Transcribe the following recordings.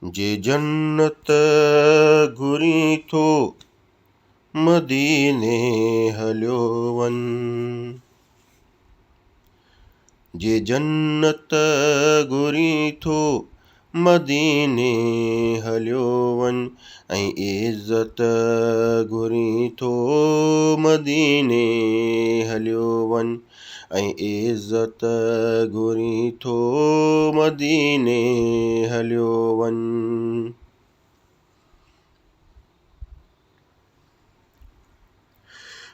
जे जन्नत घुरी थो मदीने हलियो वञ। जे जन्नत घुरी थो मदीने हलियो वञ। ऐं इज़त घुरी थो मदीने हलियो वञ। ऐं इज़त घुरी थो मदीने हलियो वञ।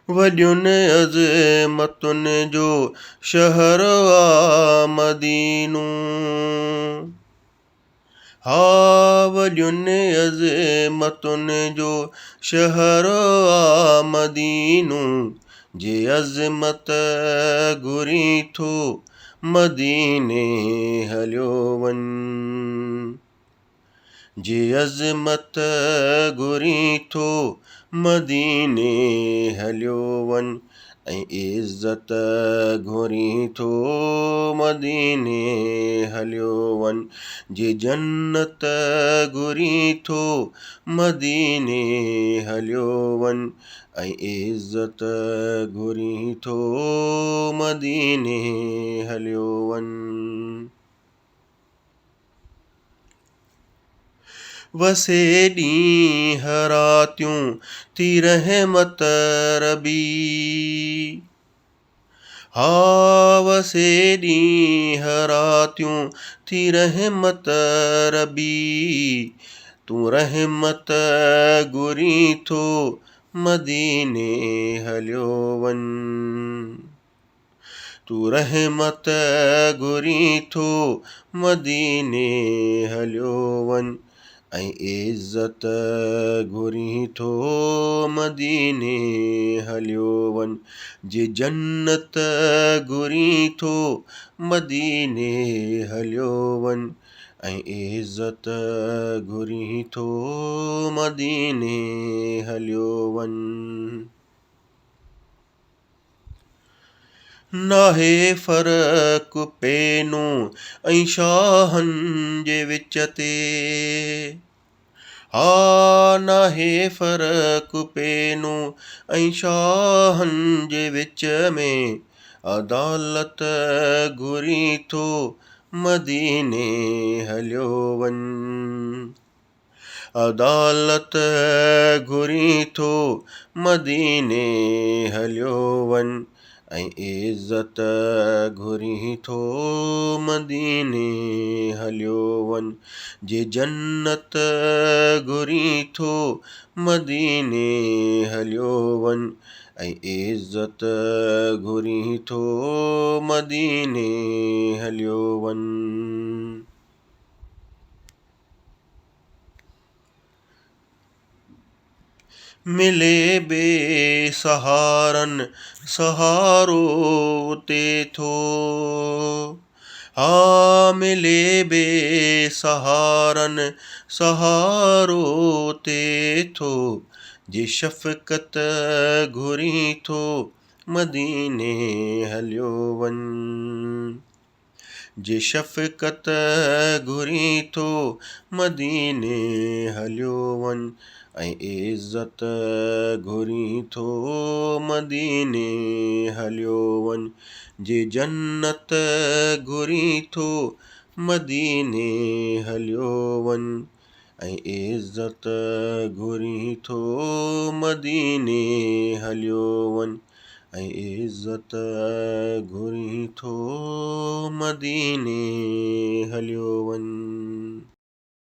वॾियुनि अज़मतुनि जो शहर आ मदीनो। हा वॾियुनि अज़मतुनि जो शहर आ मदीनो। जे अज़मत घुरी थो मदीने हलियो वञ। जे अज़मत घुरी थो मदीने हलियो वञ। ऐं इज़त घुरी थो मदीने हलियो वञ। जे जन्नत घुरी थो मदीने हलियो वञ। ऐं इज़त घुरी थो मदीने हलियो वञ। वसे ॾींहं रातियूं थी रहमत रबी। हा वसे ॾींहं रातियूं थी रहमत रबी। तूं रहमत घुरी थो मदीने हलियो वञ। तूं रहमत घुरी थो मदीने हलियो वञ। ऐं इज़त घुरी थो मदीने हलियो वञ। जे जन्नत घुरी थो मदीने हलियो वञ। ऐं इज़त घुरी थो मदीने हलियो वञ। नाहे फ़र्क़ु पेनू ऐं शाहनि जे विच ते। हा नाहे फ़र्क़ु पेनू ऐं शाहनि जे विच में। अदालत घुरी थो मदीने हलियो वञ। अदालत घुरी थो मदीने हलियो वञ। ऐं इज़त घुरी थो मदीने हलियो वञ। जे जन्नत घुरी थो मदीने हलियो वञ। ऐं इज़त घुरी थो मदीने हलियो वञ। मिले बेसहारनि सहारो उते थो। हा मिले बेसहारनि सहारो उते थो। जे शफ़क़त घुरी थो मदीने हलियो वञ। जे शफ़क़त घुरी थो मदीने हलियो वञ। ऐं इज़त घुरी थो मदीने हलियो वञ। जे जन्नत घुरी थो मदीने हलियो वञ। ऐं इज़त घुरी थो मदीने हलियो वञ। ऐं इज़त घुरी थो मदीने हलियो वञ।